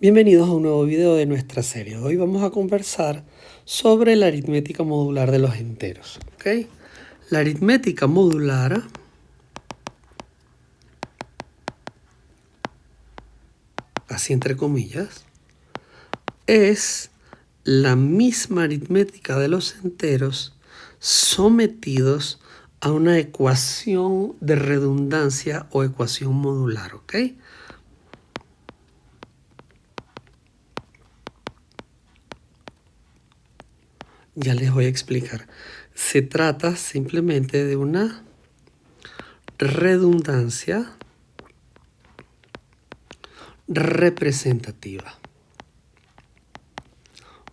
Bienvenidos a un nuevo video de nuestra serie. Hoy vamos a conversar sobre la aritmética modular de los enteros. ¿Ok? La aritmética modular así entre comillas, es la misma aritmética de los enteros sometidos a una ecuación de redundancia o ecuación modular. ¿Ok? Ya les voy a explicar. Se trata simplemente de una redundancia representativa.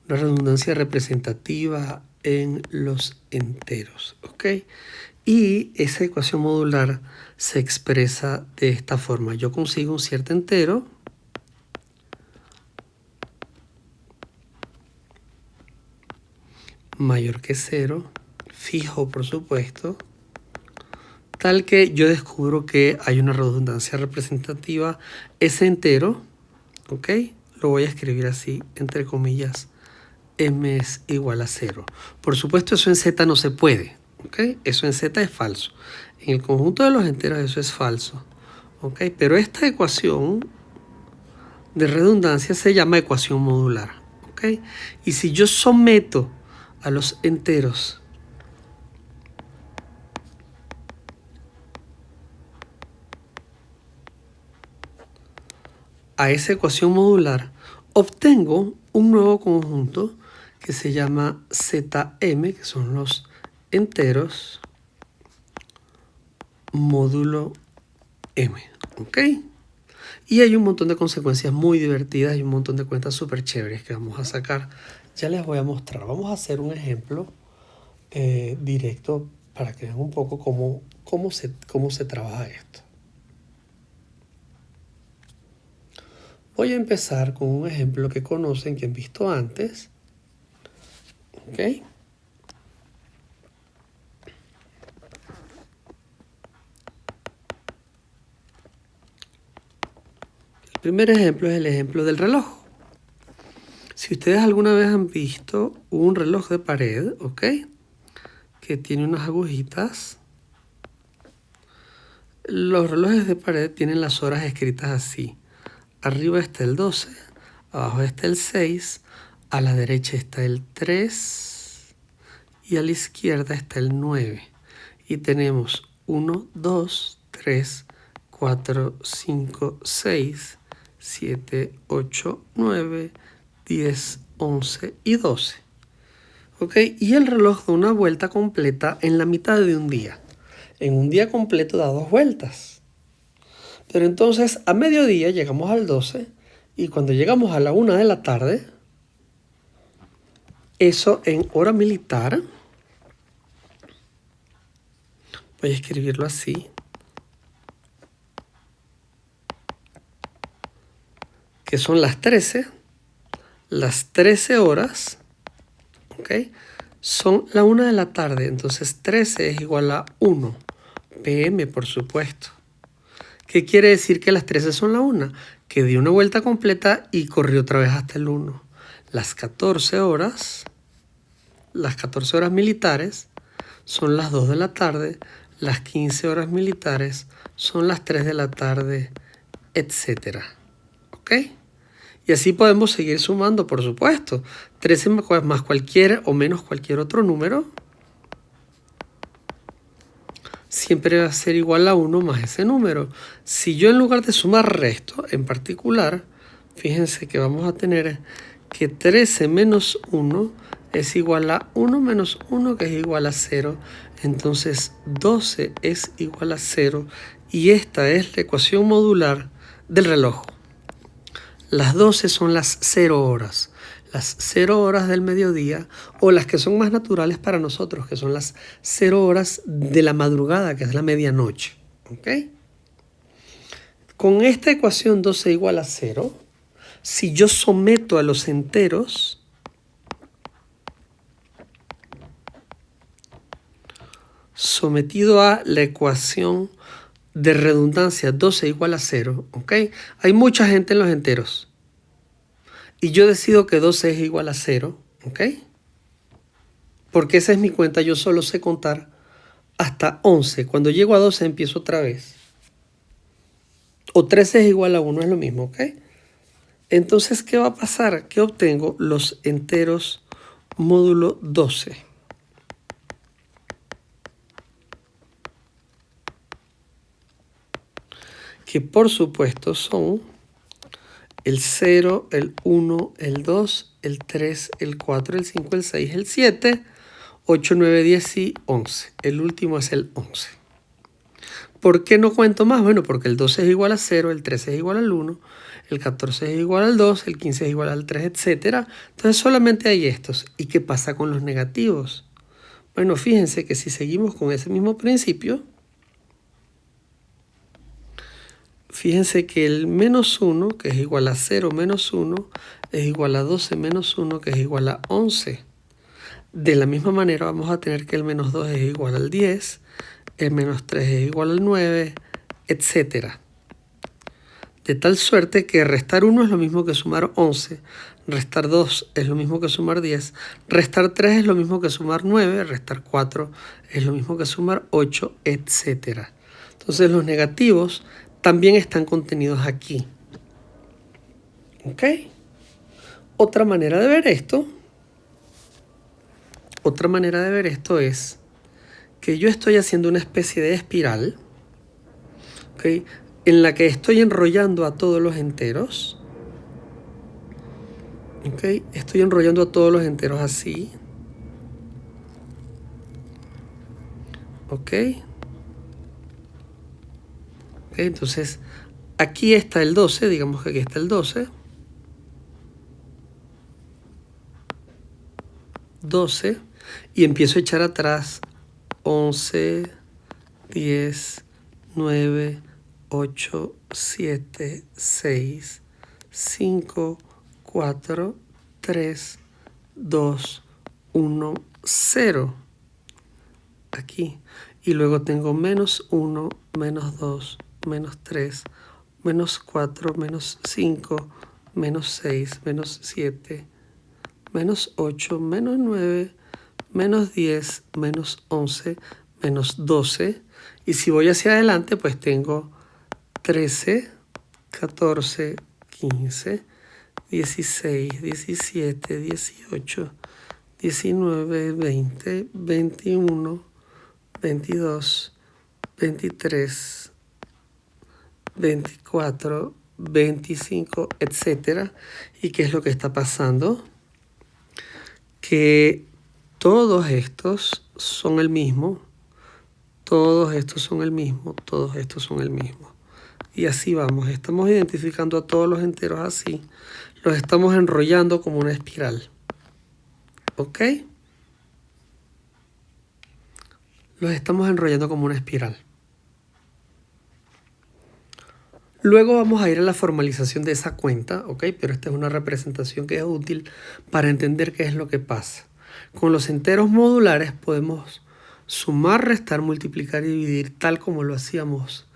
Una redundancia representativa en los enteros. ¿Ok? Y esa ecuación modular se expresa de esta forma. Yo consigo un cierto entero mayor que 0, fijo por supuesto, tal que yo descubro que hay una redundancia representativa. Ese entero, ¿ok? Lo voy a escribir así, entre comillas, m es igual a 0. Por supuesto, eso en z no se puede, ¿ok? Eso en z es falso. En el conjunto de los enteros eso es falso, ¿ok? Pero esta ecuación de redundancia se llama ecuación modular, ¿ok? Y si yo someto a los enteros a esa ecuación modular, obtengo un nuevo conjunto que se llama Zm, que son los enteros módulo m, ¿ok? Y hay un montón de consecuencias muy divertidas y un montón de cuentas súper chéveres que vamos a sacar. Ya les voy a mostrar. Vamos a hacer un ejemplo directo para que vean un poco cómo se trabaja esto. Voy a empezar con un ejemplo que conocen, que han visto antes. ¿Ok? El primer ejemplo es el ejemplo del reloj. Si ustedes alguna vez han visto un reloj de pared, ¿ok? Que tiene unas agujitas. Los relojes de pared tienen las horas escritas así. Arriba está el 12, abajo está el 6, a la derecha está el 3 y a la izquierda está el 9. Y tenemos 1, 2, 3, 4, 5, 6, 7, 8, 9, 10, 11 y 12. ¿Ok? Y el reloj da una vuelta completa en la mitad de un día. En un día completo da 2 vueltas. Pero entonces a mediodía llegamos al 12 y cuando llegamos a la 1 de la tarde, eso en hora militar, voy a escribirlo así, que son las 13 horas, ¿ok? Son la 1 de la tarde, entonces 13 es igual a 1, pm por supuesto. ¿Qué quiere decir que las 13 son la 1? Que dio una vuelta completa y corrió otra vez hasta el 1. Las 14 horas militares son las 2 de la tarde, las 15 horas militares son las 3 de la tarde, etc. ¿Ok? Y así podemos seguir sumando, por supuesto. 13 más cualquier o menos cualquier otro número siempre va a ser igual a 1 más ese número. Si yo en lugar de sumar resto, en particular, fíjense que vamos a tener que 13 menos 1 es igual a 1 menos 1, que es igual a 0. Entonces 12 es igual a 0 y esta es la ecuación modular del reloj. Las 12 son las 0 horas. Las 0 horas del mediodía, o las que son más naturales para nosotros, que son las 0 horas de la madrugada, que es la medianoche. ¿Ok? Con esta ecuación 12 igual a 0, si yo someto a los enteros, sometido a la ecuación de redundancia 12 igual a 0, ¿ok? Hay mucha gente en los enteros. y yo decido que 12 es igual a 0, ¿ok? Porque esa es mi cuenta, yo solo sé contar hasta 11. Cuando llego a 12 empiezo otra vez. O 13 es igual a 1, es lo mismo, ¿ok? Entonces, ¿qué va a pasar? Que obtengo los enteros módulo 12. Que por supuesto son el 0, el 1, el 2, el 3, el 4, el 5, el 6, el 7, 8, 9, 10 y 11. El último es el 11. ¿Por qué no cuento más? Bueno, porque el 12 es igual a 0, el 13 es igual al 1, el 14 es igual al 2, el 15 es igual al 3, etc. Entonces solamente hay estos. ¿Y qué pasa con los negativos? Bueno, fíjense que si seguimos con ese mismo principio, fíjense que el menos 1, que es igual a 0 menos 1, es igual a 12 menos 1, que es igual a 11. De la misma manera vamos a tener que el menos 2 es igual al 10, el menos 3 es igual al 9, etc. De tal suerte que restar 1 es lo mismo que sumar 11, restar 2 es lo mismo que sumar 10, restar 3 es lo mismo que sumar 9, restar 4 es lo mismo que sumar 8, etc. Entonces los negativos también están contenidos aquí. ¿Ok? Otra manera de ver esto es que yo estoy haciendo una especie de espiral, ¿ok?, en la que estoy enrollando a todos los enteros. ¿Ok? Estoy enrollando a todos los enteros así. ¿Ok? ¿Ok? Entonces, aquí está el 12, digamos que aquí está el 12. 12, y empiezo a echar atrás 11, 10, 9, 8, 7, 6, 5, 4, 3, 2, 1, 0. Aquí. Y luego tengo menos 1, menos 2, menos 3, menos 4, menos 5, menos 6, menos 7, menos 8, menos 9, menos 10, menos 11, menos 12. Y si voy hacia adelante, pues tengo 13, 14, 15, 16, 17, 18, 19, 20, 21, 22, 23, 24, 25, etc. ¿Y qué es lo que está pasando? Que todos estos son el mismo, todos estos son el mismo, todos estos son el mismo. Y así vamos, estamos identificando a todos los enteros así, los estamos enrollando como una espiral. ¿Ok? Los estamos enrollando como una espiral. Luego vamos a ir a la formalización de esa cuenta, ¿ok? Pero esta es una representación que es útil para entender qué es lo que pasa. Con los enteros modulares podemos sumar, restar, multiplicar y dividir tal como lo hacíamos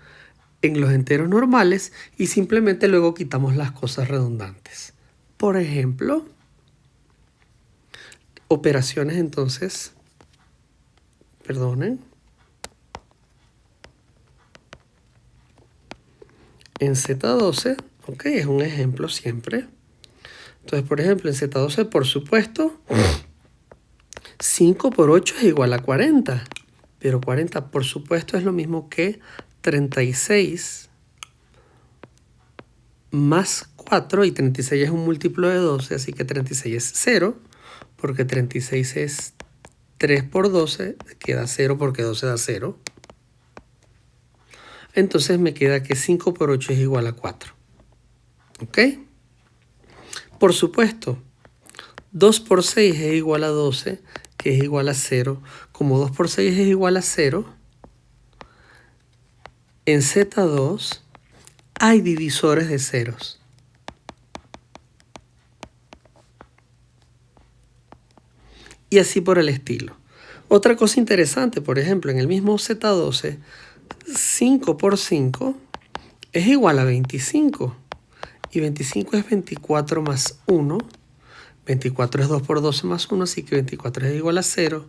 en los enteros normales y simplemente luego quitamos las cosas redundantes. Por ejemplo, operaciones entonces, perdonen, en Z12, ok, es un ejemplo siempre. Entonces, por ejemplo, en Z12, por supuesto, 5 por 8 es igual a 40. Pero 40, por supuesto, es lo mismo que 36 más 4. Y 36 es un múltiplo de 12, así que 36 es 0. Porque 36 es 3 por 12, queda 0 porque 12 da 0. Entonces me queda que 5 por 8 es igual a 4. ¿Ok? Por supuesto, 2 por 6 es igual a 12, que es igual a 0. Como 2 por 6 es igual a 0, en Z2 hay divisores de ceros. Y así por el estilo. Otra cosa interesante, por ejemplo, en el mismo Z12, 5 por 5 es igual a 25. Y 25 es 24 más 1. 24 es 2 por 12 más 1, así que 24 es igual a 0.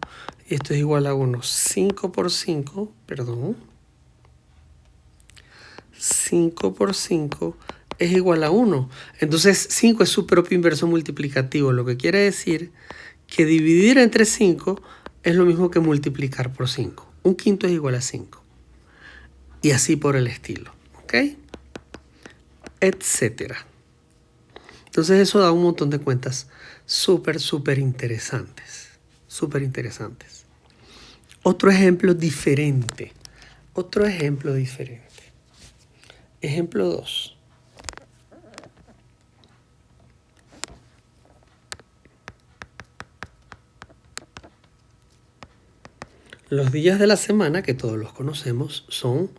Y esto es igual a 1. 5 por 5, perdón. 5 por 5 es igual a 1. Entonces 5 es su propio inverso multiplicativo, lo que quiere decir que dividir entre 5 es lo mismo que multiplicar por 5. Un quinto es igual a 5. Y así por el estilo, ¿ok? Etcétera. Entonces eso da un montón de cuentas súper interesantes. Súper interesantes. Otro ejemplo diferente. Ejemplo 2. Los días de la semana, que todos los conocemos, son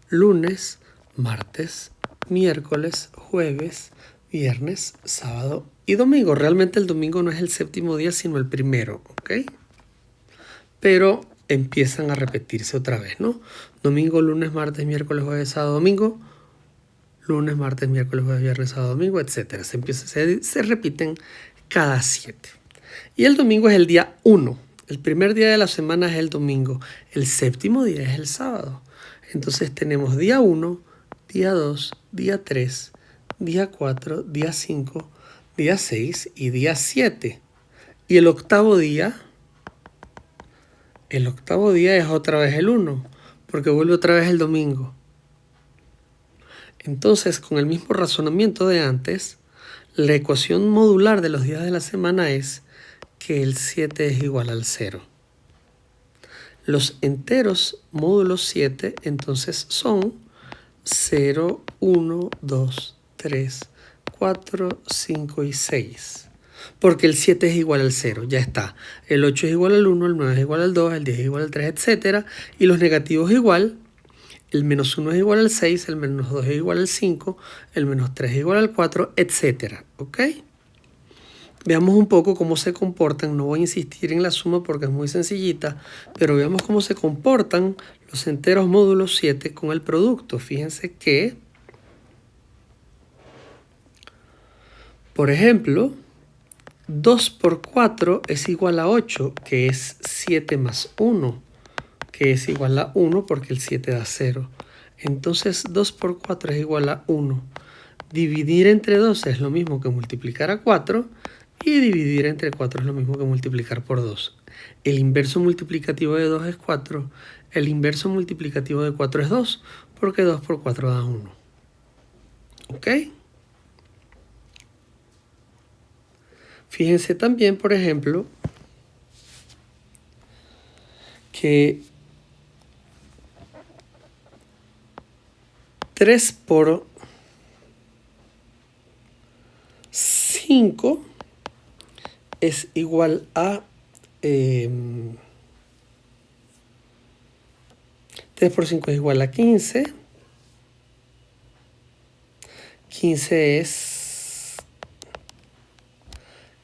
lunes, martes, miércoles, jueves, viernes, sábado y domingo. Realmente el domingo no es el séptimo día, sino el primero, ¿ok? Pero empiezan a repetirse otra vez, ¿no? Domingo, lunes, martes, miércoles, jueves, sábado, domingo. Lunes, martes, miércoles, jueves, viernes, sábado, domingo, etc. Se repiten cada 7. Y el domingo es el día 1. El primer día de la semana es el domingo. El séptimo día es el sábado. Entonces tenemos día 1, día 2, día 3, día 4, día 5, día 6 y día 7. Y el octavo día es otra vez el 1, porque vuelve otra vez el domingo. Entonces, con el mismo razonamiento de antes, la ecuación modular de los días de la semana es que el 7 es igual al 0. Los enteros módulo 7 entonces son 0, 1, 2, 3, 4, 5 y 6. Porque el 7 es igual al 0, ya está. El 8 es igual al 1, el 9 es igual al 2, el 10 es igual al 3, etc. Y los negativos igual. El menos 1 es igual al 6, el menos 2 es igual al 5, el menos 3 es igual al 4, etc. ¿Ok? Veamos un poco cómo se comportan. No voy a insistir en la suma porque es muy sencillita, pero veamos cómo se comportan los enteros módulo 7 con el producto. Fíjense que, por ejemplo, 2 por 4 es igual a 8, que es 7 más 1. Que es igual a 1 porque el 7 da 0. Entonces 2 por 4 es igual a 1. Dividir entre 2 es lo mismo que multiplicar a 4 y dividir entre 4 es lo mismo que multiplicar por 2. El inverso multiplicativo de 2 es 4. El inverso multiplicativo de 4 es 2 porque 2 por 4 da 1. ¿Ok? Fíjense también, por ejemplo, que 3 por 5 es igual a 3 por 5 es igual a 15. 15 es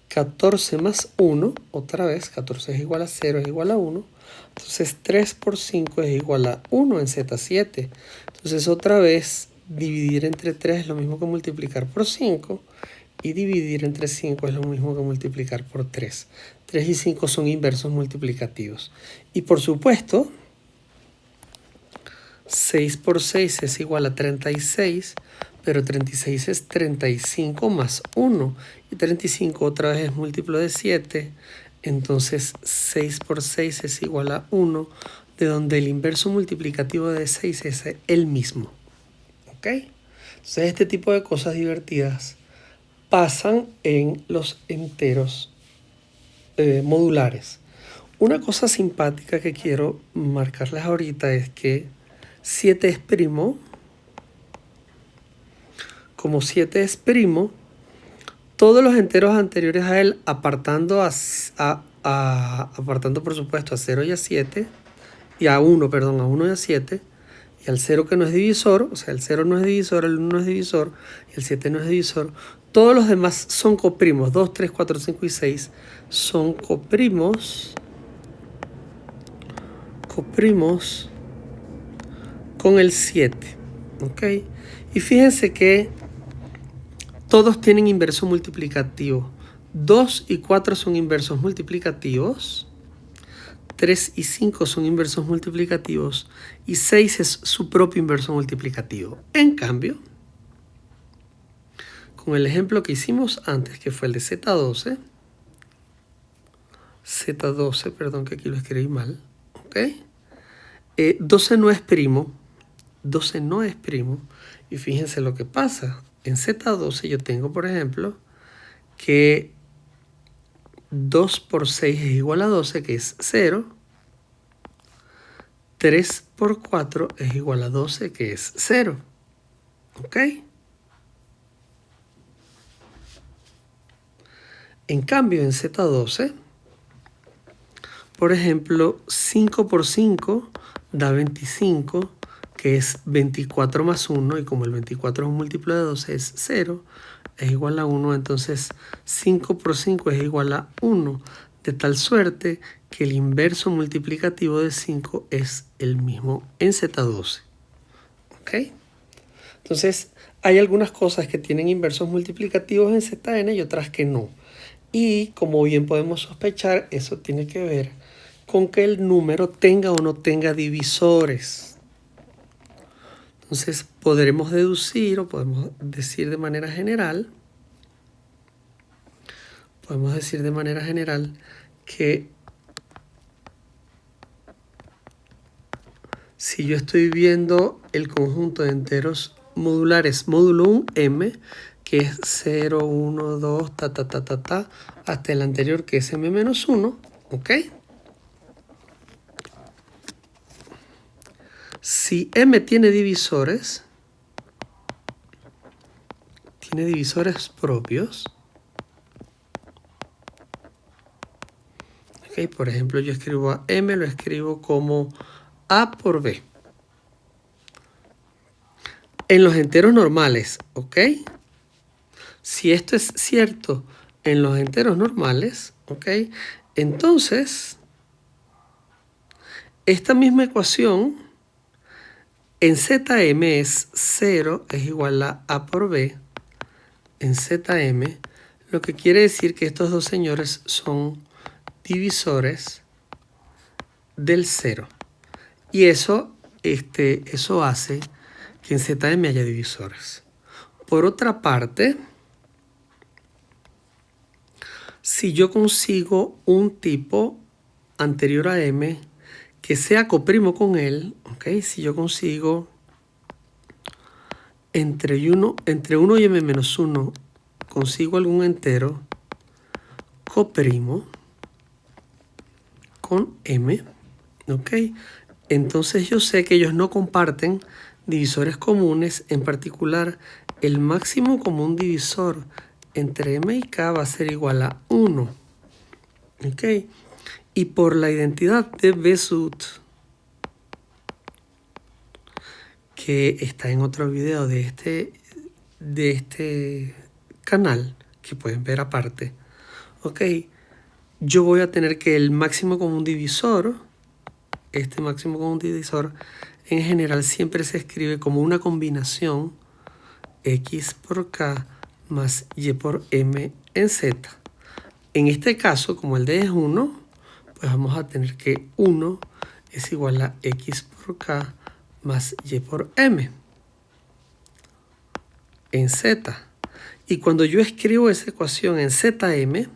14 más 1. Otra vez, 14 es igual a 0, es igual a 1. Entonces 3 por 5 es igual a 1 en Z7. Entonces otra vez dividir entre 3 es lo mismo que multiplicar por 5. Y dividir entre 5 es lo mismo que multiplicar por 3. 3 y 5 son inversos multiplicativos. Y por supuesto, 6 por 6 es igual a 36. Pero 36 es 35 más 1. Y 35 otra vez es múltiplo de 7. Entonces 6 por 6 es igual a 1, de donde el inverso multiplicativo de 6 es el mismo. ¿Ok? Entonces este tipo de cosas divertidas pasan en los enteros modulares. Una cosa simpática que quiero marcarles ahorita es que 7 es primo. Como 7 es primo, todos los enteros anteriores a él, apartando por supuesto a 0 y a 7, y a 1, perdón, a 1 y a 7, y al 0 que no es divisor, o sea, el 0 no es divisor, el 1 no es divisor, y el 7 no es divisor, todos los demás son coprimos. 2, 3, 4, 5 y 6 son coprimos con el 7, ¿ok? Y fíjense que todos tienen inverso multiplicativo. 2 y 4 son inversos multiplicativos. 3 y 5 son inversos multiplicativos. Y 6 es su propio inverso multiplicativo. En cambio, con el ejemplo que hicimos antes, que fue el de Z12, perdón que aquí lo escribí mal, ¿ok? 12 no es primo, 12 no es primo, y fíjense lo que pasa. En Z12 yo tengo, por ejemplo, que 2 por 6 es igual a 12, que es 0. 3 por 4 es igual a 12, que es 0. ¿Ok? En cambio, en Z12, por ejemplo, 5 por 5 da 25, que es 24 más 1, y como el 24 es un múltiplo de 12, es 0, es igual a 1, entonces 5 por 5 es igual a 1, de tal suerte que el inverso multiplicativo de 5 es el mismo en Z12. ¿Ok? Entonces, hay algunas cosas que tienen inversos multiplicativos en Zn y otras que no. Y como bien podemos sospechar, eso tiene que ver con que el número tenga o no tenga divisores. Entonces podremos deducir o podemos decir de manera general, que si yo estoy viendo el conjunto de enteros modulares módulo 1 m, que es 0, 1, 2, hasta el anterior que es m-1, ¿ok? Si m tiene divisores propios, ¿ok? Por ejemplo, yo escribo a m, lo escribo como a por b. En los enteros normales, ¿ok? Si esto es cierto en los enteros normales, ¿ok? Entonces, esta misma ecuación en Zm es 0 es igual a por b en Zm, lo que quiere decir que estos dos señores son divisores del 0. Y eso hace que en Zm haya divisores. Por otra parte, si yo consigo un tipo anterior a m que sea coprimo con él, ¿ok? Si yo consigo entre 1 y m-1, consigo algún entero coprimo con m, ¿ok? Entonces yo sé que ellos no comparten divisores comunes, en particular el máximo común divisor entre m y k va a ser igual a 1, ¿ok? Y por la identidad de Bézout, que está en otro video de este canal, que pueden ver aparte, ¿ok? Yo voy a tener que el máximo común divisor, este máximo común divisor, en general siempre se escribe como una combinación x por k más y por m en z. En este caso, como el d es 1, pues vamos a tener que 1 es igual a x por k más y por m en z. Y cuando yo escribo esa ecuación en Zm,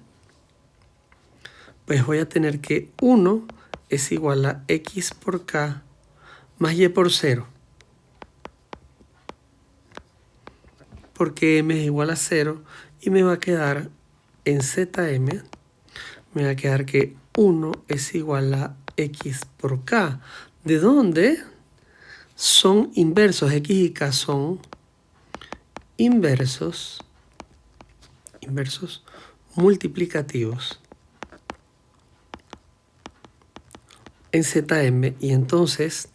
pues voy a tener que 1 es igual a x por k más y por 0. Porque m es igual a 0 y me va a quedar en Zm, me va a quedar que 1 es igual a x por k. ¿De dónde? Son inversos, x y k son inversos multiplicativos en Zm, y entonces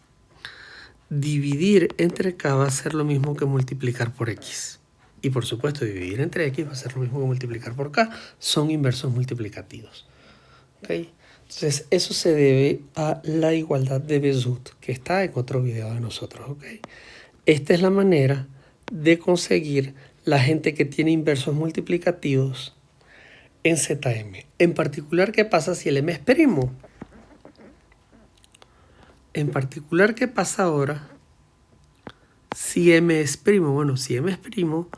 dividir entre k va a ser lo mismo que multiplicar por x. Y por supuesto, dividir entre x va a ser lo mismo que multiplicar por k. Son inversos multiplicativos. ¿Okay? Entonces, eso se debe a la igualdad de Bézout, que está en otro video de nosotros. ¿Okay? Esta es la manera de conseguir la gente que tiene inversos multiplicativos en ZM. En particular, ¿qué pasa si el M es primo? En particular, ¿qué pasa ahora si M es primo? Bueno, si M es primo,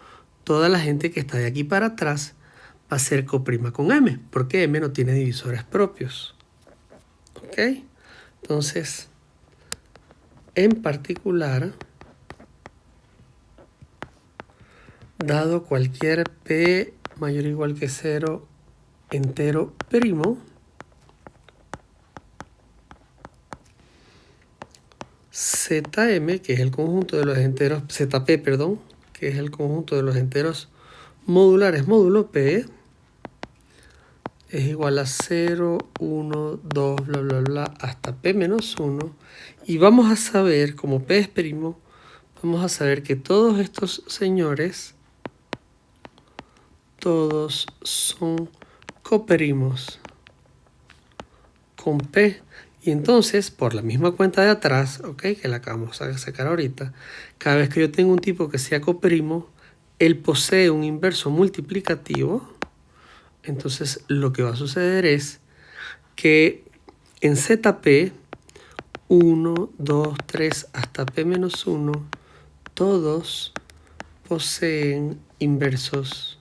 toda la gente que está de aquí para atrás va a ser coprima con M, porque M no tiene divisores propios. ¿Ok? Entonces, en particular, dado cualquier P mayor o igual que 0 entero primo, Zm, que es el conjunto de los enteros, Zp, perdón, que es el conjunto de los enteros modulares módulo P, es igual a 0, 1, 2, bla, bla, bla, hasta P menos 1. Y vamos a saber, como P es primo, vamos a saber que todos estos señores, todos son coprimos con P. Y entonces, por la misma cuenta de atrás, ¿ok? Que la acabamos de sacar ahorita, cada vez que yo tengo un tipo que sea coprimo, él posee un inverso multiplicativo. Entonces, lo que va a suceder es que en ZP, 1, 2, 3, hasta P menos 1, todos poseen inversos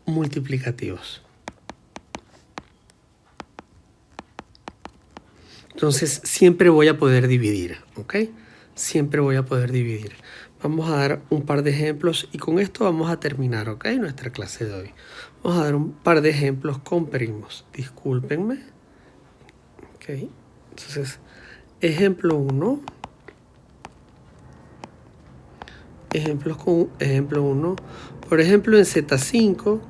multiplicativos. Entonces, siempre voy a poder dividir, ¿ok? Siempre voy a poder dividir. Vamos a dar un par de ejemplos y con esto vamos a terminar, ¿ok? Nuestra clase de hoy. Vamos a dar un par de ejemplos con primos. Discúlpenme. ¿Ok? Entonces, ejemplo 1. Ejemplo 1. Por ejemplo, en Z5,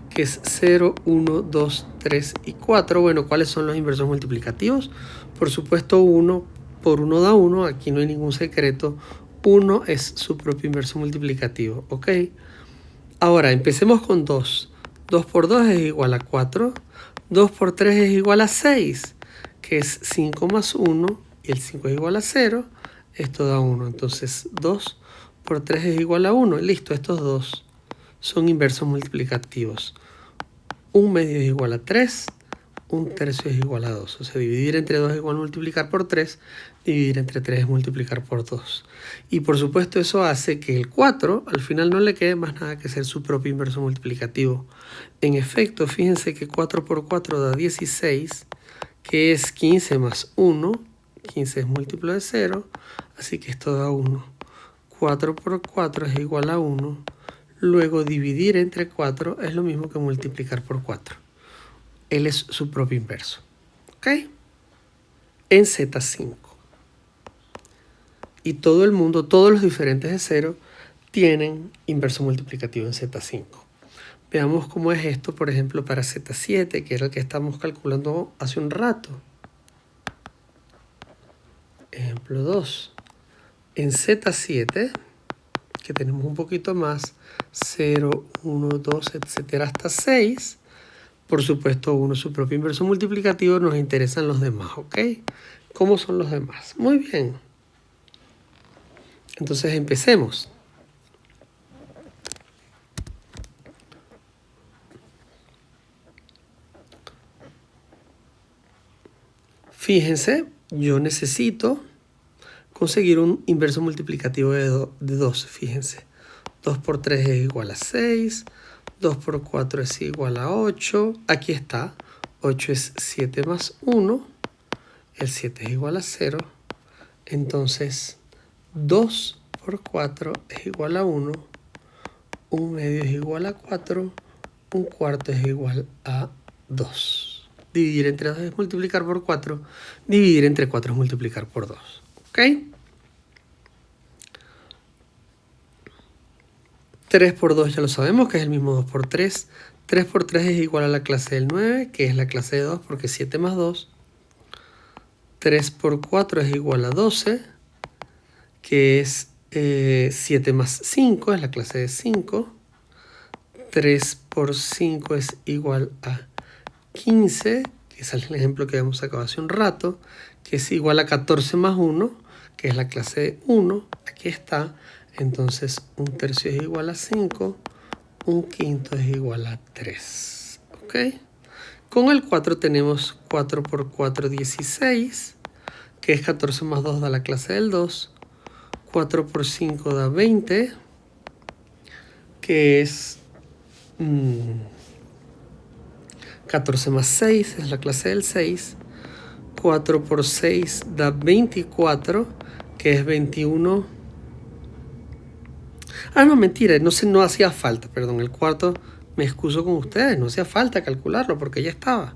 que es 0, 1, 2, 3 y 4. Bueno, ¿cuáles son los inversos multiplicativos? Por supuesto, 1 por 1 da 1. Aquí no hay ningún secreto. 1 es su propio inverso multiplicativo, ¿ok? Ahora, empecemos con 2. 2 por 2 es igual a 4. 2 por 3 es igual a 6, que es 5 más 1. Y el 5 es igual a 0. Esto da 1. Entonces, 2 por 3 es igual a 1. Listo, estos dos son inversos multiplicativos. 1/2 es igual a 3. 1/3 es igual a 2. O sea, dividir entre 2 es igual a multiplicar por 3. Dividir entre 3 es multiplicar por 2. Y por supuesto eso hace que el 4 al final no le quede más nada que ser su propio inverso multiplicativo. En efecto, fíjense que 4 por 4 da 16, que es 15 más 1. 15 es múltiplo de 0, así que esto da 1. 4 por 4 es igual a 1. Luego dividir entre 4 es lo mismo que multiplicar por 4. Él es su propio inverso. ¿Ok? En Z5. Y todo el mundo, todos los diferentes de 0, tienen inverso multiplicativo en Z5. Veamos cómo es esto, por ejemplo, para Z7, que era el que estamos calculando hace un rato. Ejemplo 2. En Z7, que tenemos un poquito más, 0, 1, 2, etcétera, hasta 6. Por supuesto, 1 es su propio inverso multiplicativo, nos interesan los demás, ¿ok? ¿Cómo son los demás? Muy bien. Entonces empecemos. Fíjense, yo necesito conseguir un inverso multiplicativo de 2, fíjense. 2 por 3 es igual a 6, 2 por 4 es igual a 8. Aquí está, 8 es 7 más 1, el 7 es igual a 0. Entonces, 2 por 4 es igual a 1, 1/2 es igual a 4, 1/4 es igual a 2. Dividir entre 2 es multiplicar por 4, dividir entre 4 es multiplicar por 2. ¿Ok? 3 por 2 ya lo sabemos, que es el mismo 2 por 3. 3 por 3 es igual a la clase del 9, que es la clase de 2, porque 7 más 2. 3 por 4 es igual a 12, que es 7 más 5, es la clase de 5. 3 por 5 es igual a 15, que es el ejemplo que habíamos sacado hace un rato, que es igual a 14 más 1, que es la clase de 1. Aquí está. Entonces, 1/3 es igual a 5, 1/5 es igual a 3. ¿Ok? Con el 4 tenemos 4 por 4, 16, que es 14 más 2 da la clase del 2. 4 por 5 da 20, que es 14 más 6 es la clase del 6. 4 por 6 da 24, que es 21. Ah, no, mentira, no hacía falta, perdón, el cuarto, me excuso con ustedes, no hacía falta calcularlo porque ya estaba.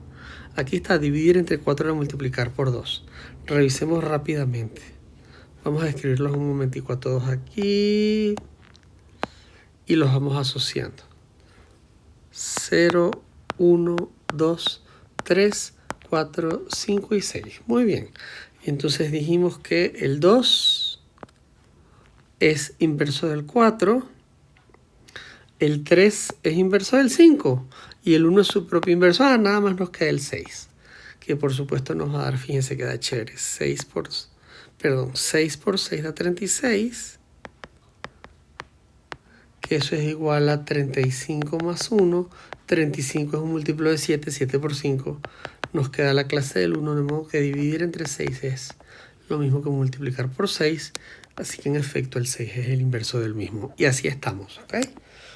Aquí está, dividir entre 4 era multiplicar por 2. Revisemos rápidamente. Vamos a escribirlos un momentico a todos aquí y los vamos asociando. 0, 1, 2, 3, 4, 5 y 6. Muy bien. Entonces dijimos que el 2 es inverso del 4, el 3 es inverso del 5 y el 1 es su propio inverso. Ah, nada más nos queda el 6, que por supuesto nos va a dar, fíjense que da chévere, 6 por 6 da 36, que eso es igual a 35 más 1. 35 es un múltiplo de 7, 7 por 5. Nos queda la clase del 1, de modo que dividir entre 6 es lo mismo que multiplicar por 6. Así que en efecto el 6 es el inverso del mismo. Y así estamos, ¿ok?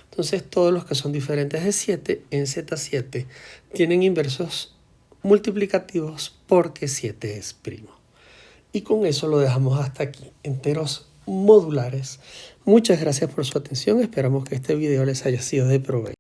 Entonces todos los que son diferentes de 7 en Z7 tienen inversos multiplicativos porque 7 es primo. Y con eso lo dejamos hasta aquí, enteros modulares. Muchas gracias por su atención, esperamos que este video les haya sido de provecho.